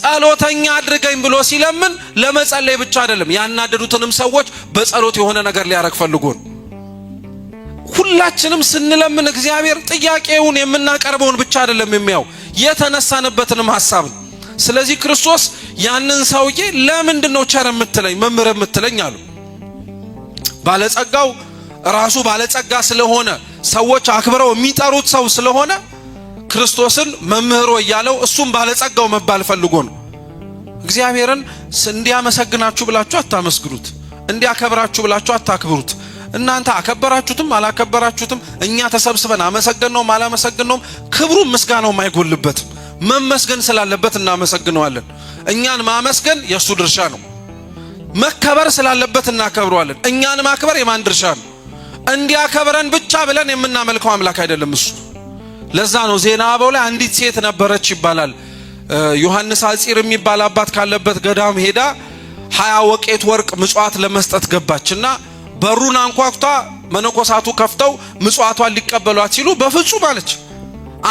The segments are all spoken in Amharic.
ጸሎተኛ አድርገኝ ብሎ ሲለምን ለመጸለይ ብቻ አይደለም፣ ያናደዱትንም ሰዎች በጸሎት የሆነ ነገር ሊያረግ ፈልጎ ነው። ሁላችንም ስንለምን እግዚአብሔር ጥያቄውን የምናቀርበውን ብቻ አይደለም የሚያው የተነሳነበትንም ሐሳብ። ስለዚህ ክርስቶስ ያንን ሰውዬ ለምንድነው ቸር የምትለኝ መምህር የምትለኝ አሉ። ባለጸጋው ራሱ ባለጸጋ ስለሆነ ሰዎች አክብረው የሚጠሩት ሰው ስለሆነ ክርስቶስን መምህሮ እያለው እሱም ባለጸጋው መባል ፈልጎ ነው። እግዚአብሔርን እንዲያመሰግናችሁ ብላችሁ አታመስግኑት፣ እንዲያከብራችሁ ብላችሁ አታክብሩት። እናንተ አከበራችሁትም አላከበራችሁትም እኛ ተሰብስበን አመሰግነውም አላመሰግነውም ክብሩም ምስጋናውም አይጎልበትም። መመስገን ስላለበት እናመሰግነዋለን። እኛን ማመስገን የሱ ድርሻ ነው። መከበር ስላለበት እናከብረዋለን። እኛን ማክበር የማን ድርሻ ነው? እንዲያከብረን ብቻ ብለን የምናመልከው አምላክ አይደለም እሱ። ለዛ ነው ዜና አበው ላይ አንዲት ሴት ነበረች ይባላል። ዮሐንስ አጺር የሚባል አባት ካለበት ገዳም ሄዳ 20 ወቄት ወርቅ ምጽዋት ለመስጠት ገባችና በሩን አንኳኩታ መነኮሳቱ ከፍተው ምጽዋቷን ሊቀበሏት ሲሉ በፍጹም አለች፣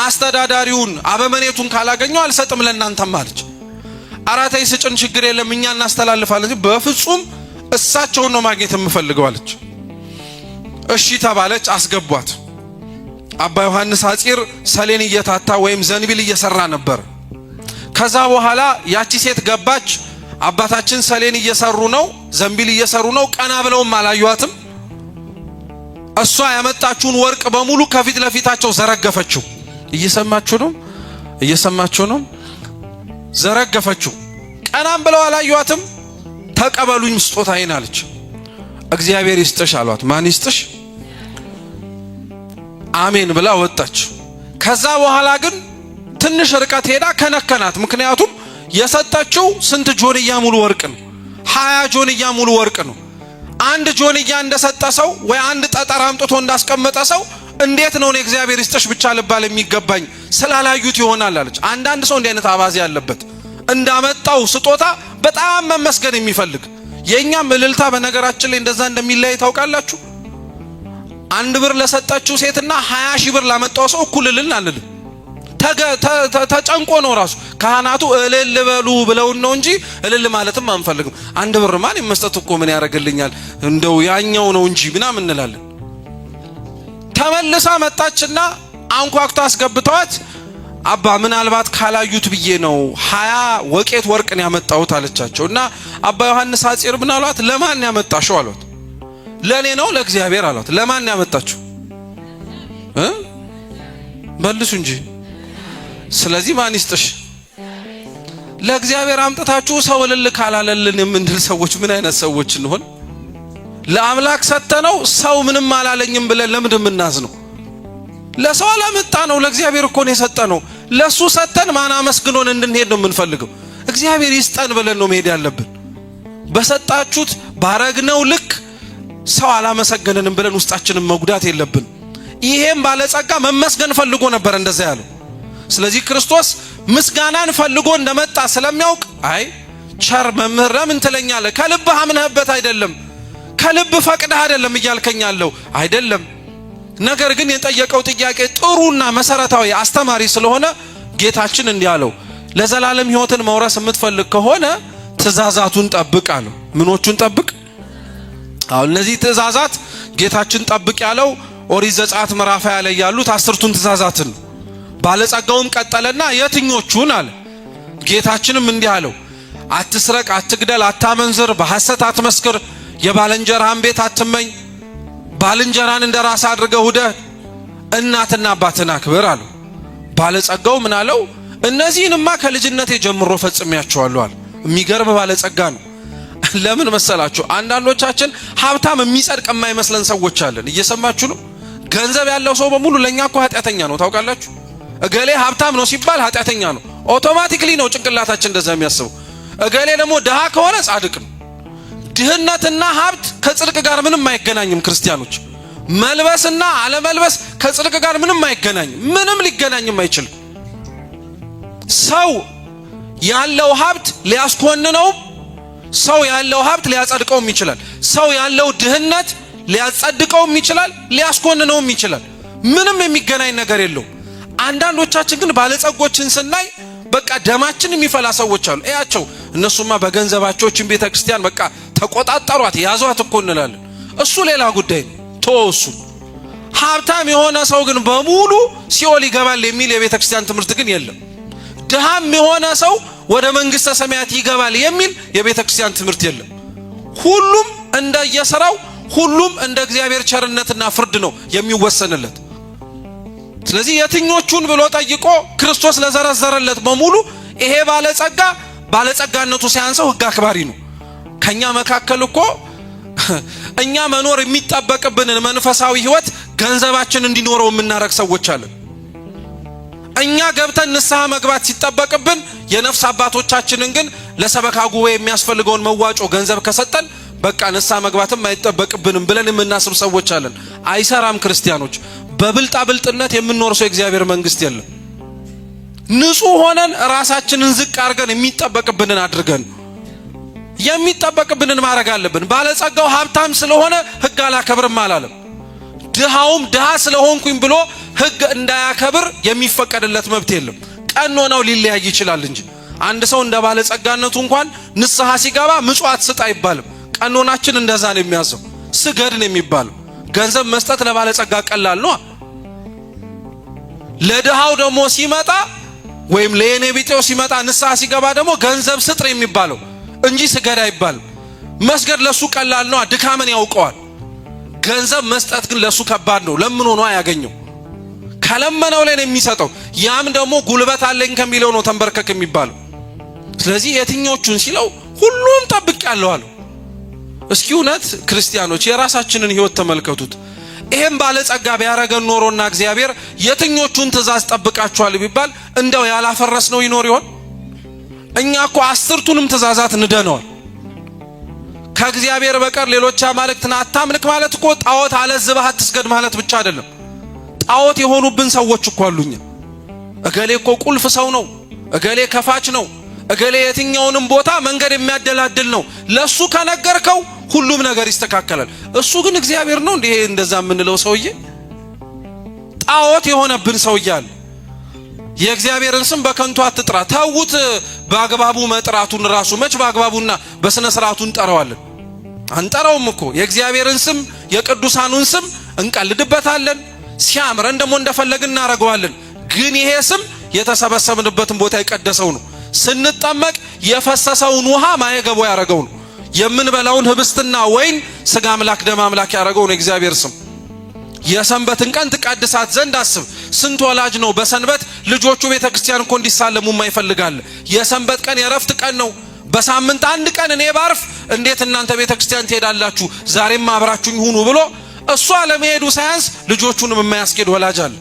አስተዳዳሪውን አበመኔቱን ካላገኘው አልሰጥም ለእናንተም አለች። አራተይ ስጭን ችግር የለም እኛ እናስተላልፋለን፣ በፍጹም እሳቸውን ነው ማግኘት የምፈልገው አለች። እሺ ተባለች፣ አስገቧት። አባ ዮሐንስ አጺር ሰሌን እየታታ ወይም ዘንቢል እየሰራ ነበር። ከዛ በኋላ ያቺ ሴት ገባች። አባታችን ሰሌን እየሰሩ ነው፣ ዘንቢል እየሰሩ ነው። ቀና ብለውም አላዩአትም። እሷ ያመጣችውን ወርቅ በሙሉ ከፊት ለፊታቸው ዘረገፈችው። እየሰማችሁ ነው? ዘረገፈችው። ቀናም ብለው አላዩአትም። ተቀበሉኝ ስጦታዬን አለች። እግዚአብሔር ይስጥሽ አሏት። ማን ይስጥሽ? አሜን ብላ ወጣች። ከዛ በኋላ ግን ትንሽ ርቀት ሄዳ ከነከናት። ምክንያቱም የሰጠችው ስንት ጆንያ ሙሉ ወርቅ ነው? 20 ጆንያ ሙሉ ወርቅ ነው። አንድ ጆንያ እንደሰጠ ሰው ወይ አንድ ጠጠር አምጥቶ እንዳስቀመጠ ሰው እንዴት ነው እግዚአብሔር ይስጥሽ ብቻ ልባል የሚገባኝ? ስላላዩት ይሆናል አለች። አንዳንድ ሰው እንዲህ አይነት አባዜ ያለበት እንዳመጣው ስጦታ በጣም መመስገን የሚፈልግ። የኛም እልልታ በነገራችን ላይ እንደዛ እንደሚለያይ ታውቃላችሁ። 1 ብር ለሰጠችው ሴትና 20 ሺህ ብር ላመጣው ሰው እኩል እልል አንልም። ተጨንቆ ነው ራሱ ካህናቱ እልል በሉ ብለው ነው እንጂ እልል ማለትም አንፈልግም። 1 ብር ማን መስጠት እኮ ምን ያደርግልኛል እንደው ያኛው ነው እንጂ ምናምን እንላለን። ተመልሳ መጣችና አንኳኩታ አስገብተዋት አባ ምናልባት ካላዩት ብዬ ነው 20 ወቄት ወርቅን ያመጣሁት አለቻቸውና አባ ዮሐንስ አጺር ምን አሏት? ለማን ያመጣሽው አሏት። ለኔ ነው ለእግዚአብሔር አሏት። ለማን ያመጣችው መልሱ እንጂ። ስለዚህ ማን ይስጥሽ? ለእግዚአብሔር አምጥታችሁ ሰው እልል ካላለልን የምንል ሰዎች ምን አይነት ሰዎች እንሆን? ለአምላክ ሰተነው ሰው ምንም አላለኝም ብለን ለምን ምናዝነው? ለሰው አላመጣ ነው ለእግዚአብሔር እኮ ነው የሰጠነው። ለሱ ሰተን ማን አመስግኖን እንድንሄድ ነው የምንፈልገው? እግዚአብሔር ይስጠን ብለን ነው መሄድ ያለብን። በሰጣችሁት ባረግነው ልክ ሰው አላመሰገነንም ብለን ውስጣችንን መጉዳት የለብን። ይሄም ባለጸጋ መመስገን ፈልጎ ነበር እንደዛ ያለው። ስለዚህ ክርስቶስ ምስጋናን ፈልጎ እንደመጣ ስለሚያውቅ አይ ቸር መምህር ለምን ትለኛለህ? ከልብህ አምነህበት አይደለም፣ ከልብ ፈቅደህ አይደለም እያልከኛለሁ አይደለም። ነገር ግን የጠየቀው ጥያቄ ጥሩና መሰረታዊ አስተማሪ ስለሆነ ጌታችን እንዲህ አለው፣ ለዘላለም ሕይወትን መውረስ የምትፈልግ ከሆነ ትእዛዛቱን ጠብቅ አለው። ምኖቹን ጠብቅ? አሁን እነዚህ ትእዛዛት ጌታችን ጠብቅ ያለው ኦሪት ዘጸአት ምዕራፍ 20 ላይ ያሉት 10ቱን ትእዛዛትን ነው። ባለጸጋውም ቀጠለና የትኞቹን አለ። ጌታችንም እንዲህ አለው፣ አትስረቅ፣ አትግደል፣ አታመንዝር፣ በሐሰት አትመስክር፣ የባልንጀራህን ቤት አትመኝ፣ ባልንጀራን እንደራስ አድርገህ ውደድ፣ እናትና አባትን አክብር አለው። ባለጸጋው ምን አለው? እነዚህንማ ከልጅነቴ ጀምሮ ፈጽሜያቸዋለሁ አለ። የሚገርም ባለጸጋ ነው። ለምን መሰላችሁ? አንዳንዶቻችን ሀብታም የሚጸድቅ የማይመስለን ሰዎች አለን። እየሰማችሁ ነው? ገንዘብ ያለው ሰው በሙሉ ለኛ እኮ ኃጢአተኛ ነው። ታውቃላችሁ? እገሌ ሀብታም ነው ሲባል ኃጢአተኛ ነው። ኦቶማቲክሊ ነው ጭንቅላታችን እንደዛ የሚያስበው። እገሌ ደግሞ ድሃ ከሆነ ጻድቅ ነው። ድህነትና ሀብት ከጽድቅ ጋር ምንም አይገናኝም። ክርስቲያኖች መልበስና አለመልበስ ከጽድቅ ጋር ምንም አይገናኝም። ምንም ሊገናኝም አይችልም። ሰው ያለው ሀብት ሊያስኮንነው፣ ሰው ያለው ሀብት ሊያጸድቀውም ይችላል። ሰው ያለው ድህነት ሊያጸድቀውም ይችላል፣ ሊያስኮንነውም ይችላል። ምንም የሚገናኝ ነገር የለውም። አንዳንዶቻችን ግን ባለጸጎችን ስናይ በቃ ደማችን የሚፈላ ሰዎች አሉ። እያቸው እነሱማ በገንዘባቸውችን ቤተክርስቲያን በቃ ተቆጣጣሯት ያዟት እኮ እንላለን። እሱ ሌላ ጉዳይ ነው፣ ተወሱ። ሀብታም የሆነ ሰው ግን በሙሉ ሲኦል ይገባል የሚል የቤተክርስቲያን ትምህርት ግን የለም። ድሃም የሆነ ሰው ወደ መንግስተ ሰማያት ይገባል የሚል የቤተክርስቲያን ትምህርት የለም። ሁሉም እንደየሥራው፣ ሁሉም እንደ እግዚአብሔር ቸርነትና ፍርድ ነው የሚወሰንለት። ስለዚህ የትኞቹን ብሎ ጠይቆ ክርስቶስ ለዘረዘረለት በሙሉ ይሄ ባለጸጋነቱ ሳያንሰው ሕግ አክባሪ ነው። ከኛ መካከል እኮ እኛ መኖር የሚጠበቅብንን መንፈሳዊ ሕይወት ገንዘባችን እንዲኖረው የምናረግ ሰዎች አለን። እኛ ገብተን ንስሐ መግባት ሲጠበቅብን የነፍስ አባቶቻችንን ግን ለሰበካ ጉባኤ የሚያስፈልገውን መዋጮ ገንዘብ ከሰጠን በቃ ንስሐ መግባትም አይጠበቅብንም ብለን የምናስብ ሰዎች አለን። አይሰራም። ክርስቲያኖች በብልጣብልጥነት የምንኖርሰው የእግዚአብሔር መንግስት የለም። ንጹህ ሆነን ራሳችንን ዝቅ አድርገን የሚጠበቅብንን አድርገን የሚጠበቅብንን ማድረግ አለብን። ባለጸጋው ሀብታም ስለሆነ ሕግ አላከብርም አላለም። ድሃውም ድሃ ስለሆንኩኝ ብሎ ሕግ እንዳያከብር የሚፈቀድለት መብት የለም። ቀኖናው ሊለያይ ይችላል እንጂ አንድ ሰው እንደ ባለጸጋነቱ እንኳን ንስሐ ሲገባ ምጽዋት ስጥ አይባልም። ቀኖናችን እንደዛ ነው የሚያዘው። ስገድ ነው የሚባለው። ገንዘብ መስጠት ለባለጸጋ ቀላል ነው። ለድሃው ደግሞ ሲመጣ ወይም ለየኔ ቢጤው ሲመጣ ንስሐ ሲገባ ደግሞ ገንዘብ ስጥ ነው የሚባለው እንጂ ስገድ አይባልም። መስገድ ለሱ ቀላል ነው፣ ድካምን ያውቀዋል። ገንዘብ መስጠት ግን ለሱ ከባድ ነው። ለምን ሆኖ ያገኘው ከለመነው ላይ ነው የሚሰጠው። ያም ደግሞ ጉልበት አለኝ ከሚለው ነው ተንበርከክ የሚባለው። ስለዚህ የትኞቹን ሲለው ሁሉም ጠብቄያለሁ አለው። እስኪ እውነት ክርስቲያኖች የራሳችንን ሕይወት ተመልከቱት። ይሄም ባለጸጋ ቢያረገን ኖሮና እግዚአብሔር የትኞቹን ትእዛዝ ጠብቃችኋል ቢባል እንደው ያላፈረስ ነው ይኖር ይሆን? እኛ እኮ 10ቱንም ትእዛዛት ንደነዋል። ከእግዚአብሔር በቀር ሌሎች አማልክትን አታምልክ ማለት እኮ ጣዖት አለዝበህ አትስገድ ማለት ብቻ አይደለም። ጣዖት የሆኑብን ሰዎች እኮ አሉኛ። እገሌ እኮ ቁልፍ ሰው ነው፣ እገሌ ከፋች ነው፣ እገሌ የትኛውንም ቦታ መንገድ የሚያደላድል ነው። ለሱ ከነገርከው ሁሉም ነገር ይስተካከላል። እሱ ግን እግዚአብሔር ነው እንዴ እንደዛ የምንለው ሰውዬ? ጣዖት የሆነብን ሰውዬ አለ። የእግዚአብሔርን ስም በከንቱ አትጥራ። ተውት በአግባቡ መጥራቱን ራሱ መች በአግባቡና በስነ ስርዓቱ እንጠራዋለን? አንጠራውም እኮ። የእግዚአብሔርን ስም የቅዱሳኑን ስም እንቀልድበታለን፣ ሲያምረን ደግሞ እንደፈለግን እናረጋዋለን። ግን ይሄ ስም የተሰበሰብንበትን ቦታ የቀደሰው ነው። ስንጠመቅ የፈሰሰውን ውሃ ማየገቦ ያረገው ነው። የምንበላውን ህብስትና ወይን ስጋ አምላክ ደም አምላክ ያረገው ነው እግዚአብሔር ስም። የሰንበትን ቀን ትቀድሳት ዘንድ አስብ። ስንት ወላጅ ነው በሰንበት ልጆቹ ቤተክርስቲያን እኮ እንዲሳለሙ የማይፈልጋል? የሰንበት ቀን የረፍት ቀን ነው። በሳምንት አንድ ቀን እኔ ባርፍ እንዴት እናንተ ቤተክርስቲያን ትሄዳላችሁ? ዛሬም አብራችሁኝ ሁኑ ብሎ እሱ አለመሄዱ ሳያንስ ልጆቹንም የማያስኬድ ወላጅ አለ።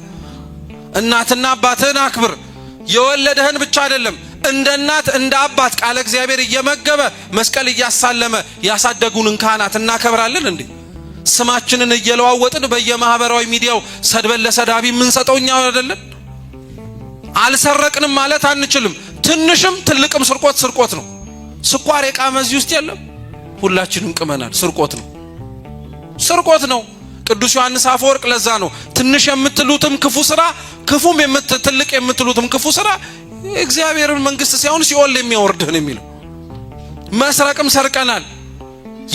እናትና አባትህን አክብር። የወለደህን ብቻ አይደለም እንደ እናት እንደ አባት ቃለ እግዚአብሔር እየመገበ መስቀል እያሳለመ ያሳደጉንን ካህናት እናከብራለን እንዴ? ስማችንን እየለዋወጥን በየማህበራዊ ሚዲያው ሰድበን ለሰዳቢ የምንሰጠው እኛ አይደለን? አልሰረቅንም ማለት አንችልም። ትንሽም ትልቅም ስርቆት ነው። ስኳር የቃመ እዚህ ውስጥ የለም? ሁላችንም ቅመናል። ስርቆት ነው። ቅዱስ ዮሐንስ አፈወርቅ ለዛ ነው ትንሽ የምትሉትም ክፉ ስራ ክፉም ትልቅ የምትሉትም ክፉ ስራ እግዚአብሔርን መንግስት ሳይሆን ሲኦል የሚያወርድህ ነው የሚለው። መስረቅም ሰርቀናል፣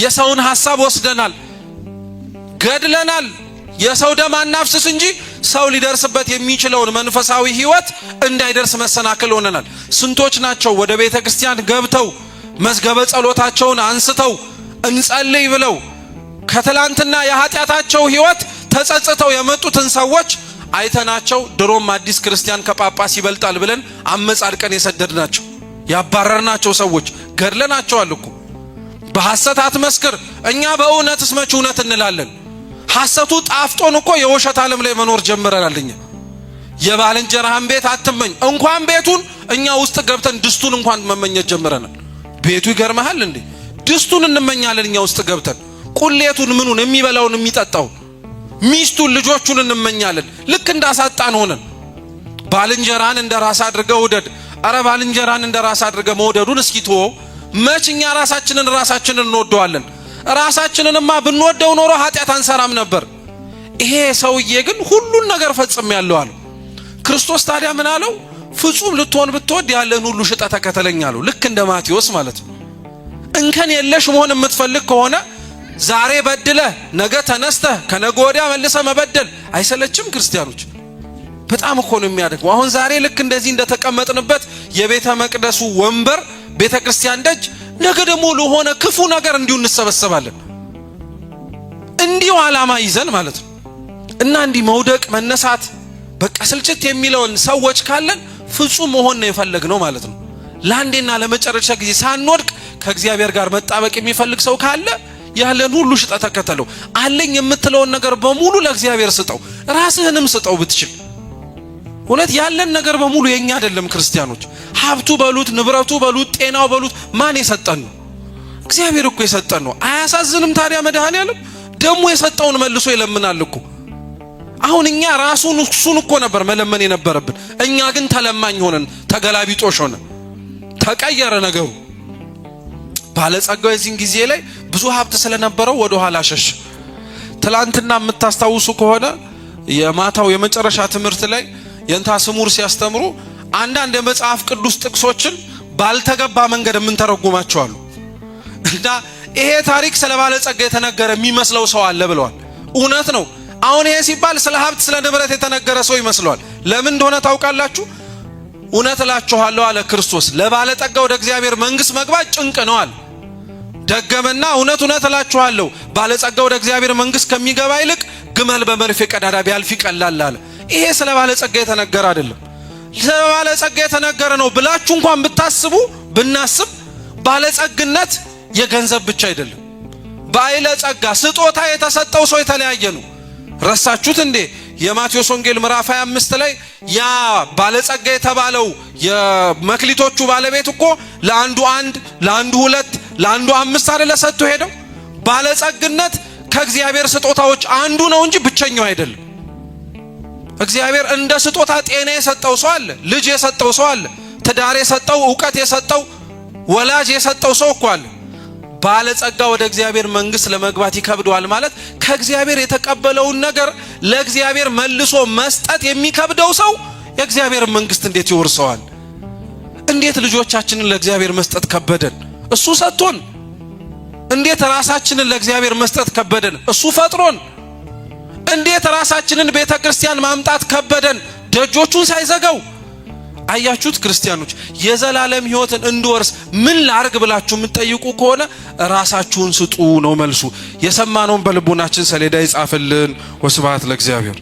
የሰውን ሐሳብ ወስደናል፣ ገድለናል። የሰው ደም አናፍስስ እንጂ ሰው ሊደርስበት የሚችለውን መንፈሳዊ ህይወት እንዳይደርስ መሰናክል ሆነናል። ስንቶች ናቸው ወደ ቤተ ክርስቲያን ገብተው መዝገበ ጸሎታቸውን አንስተው እንጸልይ ብለው ከትላንትና የኃጢአታቸው ህይወት ተጸጽተው የመጡትን ሰዎች አይተናቸው ድሮም አዲስ ክርስቲያን ከጳጳስ ይበልጣል ብለን አመጻድቀን የሰደድናቸው ያባረርናቸው ሰዎች ገድለናቸዋል እኮ። በሐሰት አትመስክር። እኛ በእውነትስ መች እውነት እንላለን? ሐሰቱ ጣፍጦን እኮ የውሸት ዓለም ላይ መኖር ጀምረናል። እኛ የባልንጀራህን ቤት አትመኝ፣ እንኳን ቤቱን እኛ ውስጥ ገብተን ድስቱን እንኳን መመኘት ጀምረናል። ቤቱ ይገርመሃል እንዴ? ድስቱን እንመኛለን እኛ ውስጥ ገብተን፣ ቁሌቱን፣ ምኑን፣ የሚበላውን የሚጠጣው፣ ሚስቱን፣ ልጆቹን እንመኛለን። ልክ እንዳሳጣን ሆነን ባልንጀራን እንደራስ አድርገህ ውደድ። አረ ባልንጀራን እንደራስ አድርገህ መውደዱን እስኪ ተወው። መች እኛ ራሳችንን እንወደዋለን? ራሳችንንማ ብንወደው ኖሮ ኃጢአት አንሰራም ነበር። ይሄ ሰውዬ ግን ሁሉን ነገር ፈጽሜያለሁ አለ። ክርስቶስ ታዲያ ምን አለው? ፍጹም ልትሆን ብትወድ ያለን ሁሉ ሽጠ ተከተለኝ አለው። ልክ እንደ ማቴዎስ ማለት ነው። እንከን የለሽ መሆን የምትፈልግ ከሆነ ዛሬ በድለ ነገ ተነስተ ከነገ ወዲያ መልሰ መበደል አይሰለችም? ክርስቲያኖች በጣም እኮ ነው የሚያደክመው። አሁን ዛሬ ልክ እንደዚህ እንደተቀመጥንበት የቤተ መቅደሱ ወንበር ቤተ ክርስቲያን ደጅ፣ ነገ ደግሞ ለሆነ ክፉ ነገር እንዲሁ እንሰበሰባለን። እንዲሁ ዓላማ ይዘን ማለት ነው። እና እንዲህ መውደቅ መነሳት በቃ ስልችት የሚለውን ሰዎች ካለን ፍጹም መሆን ነው የፈለግነው ማለት ነው። ለአንዴና ለመጨረሻ ጊዜ ሳንወድቅ ከእግዚአብሔር ጋር መጣበቅ የሚፈልግ ሰው ካለ ያለን ሁሉ ሽጠ ተከተለው። አለኝ የምትለውን ነገር በሙሉ ለእግዚአብሔር ስጠው፣ ራስህንም ስጠው ብትችል። እውነት ያለን ነገር በሙሉ የኛ አይደለም ክርስቲያኖች። ሀብቱ በሉት፣ ንብረቱ በሉት፣ ጤናው በሉት ማን የሰጠን ነው? እግዚአብሔር እኮ የሰጠን ነው። አያሳዝንም ታዲያ? መድኃኔዓለም ደግሞ የሰጠውን መልሶ ይለምናል እኮ። አሁን እኛ ራሱን እሱን እኮ ነበር መለመን የነበረብን። እኛ ግን ተለማኝ ሆነን ተገላቢጦሽ ሆነን ተቀየረ ነገሩ። ባለጸጋው የዚህን ጊዜ ላይ ብዙ ሀብት ስለነበረው ወደ ኋላ ሸሽ። ትላንትና የምታስታውሱ ከሆነ የማታው የመጨረሻ ትምህርት ላይ የንታ ስሙር ሲያስተምሩ አንዳንድ የመጽሐፍ ቅዱስ ጥቅሶችን ባልተገባ መንገድ የምንተረጉማቸው አሉ። እና ይሄ ታሪክ ስለ ባለጸጋ የተነገረ የሚመስለው ሰው አለ ብለዋል። እውነት ነው። አሁን ይሄ ሲባል ስለ ሀብት ስለ ንብረት የተነገረ ሰው ይመስለዋል። ለምን እንደሆነ ታውቃላችሁ? እውነት እላችኋለሁ አለ ክርስቶስ፣ ለባለጠጋ ወደ እግዚአብሔር መንግሥት መግባት ጭንቅ ነው አለ። ደገመና እውነት እላችኋለሁ ባለጸጋ ወደ እግዚአብሔር መንግሥት ከሚገባ ይልቅ ግመል በመርፌ ቀዳዳ ቢያልፍ ይቀላል አለ። ይሄ ስለ ባለጸጋ የተነገረ አይደለም። ስለ ባለጸጋ የተነገረ ነው ብላችሁ እንኳን ብታስቡ ብናስብ፣ ባለጸግነት የገንዘብ ብቻ አይደለም። ባለጸጋ ስጦታ የተሰጠው ሰው የተለያየ ነው። ረሳችሁት እንዴ? የማቴዎስ ወንጌል ምዕራፍ 25 ላይ ያ ባለጸጋ የተባለው የመክሊቶቹ ባለቤት እኮ ለአንዱ 1 ለአንዱ 2 ለአንዱ 5 አይደለ ሰጥቶ ሄደው። ባለጸግነት ከእግዚአብሔር ስጦታዎች አንዱ ነው እንጂ ብቸኛው አይደለም። እግዚአብሔር እንደ ስጦታ ጤና የሰጠው ሰው አለ፣ ልጅ የሰጠው ሰው አለ፣ ትዳር የሰጠው፣ ዕውቀት የሰጠው፣ ወላጅ የሰጠው ሰው እኮ አለ። ባለጸጋ ወደ እግዚአብሔር መንግሥት ለመግባት ይከብደዋል ማለት ከእግዚአብሔር የተቀበለውን ነገር ለእግዚአብሔር መልሶ መስጠት የሚከብደው ሰው የእግዚአብሔር መንግሥት እንዴት ይወርሰዋል? እንዴት ልጆቻችንን ለእግዚአብሔር መስጠት ከበደን? እሱ ሰጥቶን። እንዴት ራሳችንን ለእግዚአብሔር መስጠት ከበደን? እሱ ፈጥሮን። እንዴት ራሳችንን ቤተ ክርስቲያን ማምጣት ከበደን? ደጆቹን ሳይዘጋው። አያችሁት ክርስቲያኖች? የዘላለም ሕይወትን እንድወርስ ምን ላርግ ብላችሁ የምትጠይቁ ከሆነ ራሳችሁን ስጡ ነው መልሱ። የሰማነውን በልቦናችን ሰሌዳ ይጻፍልን። ወስብሐት ለእግዚአብሔር።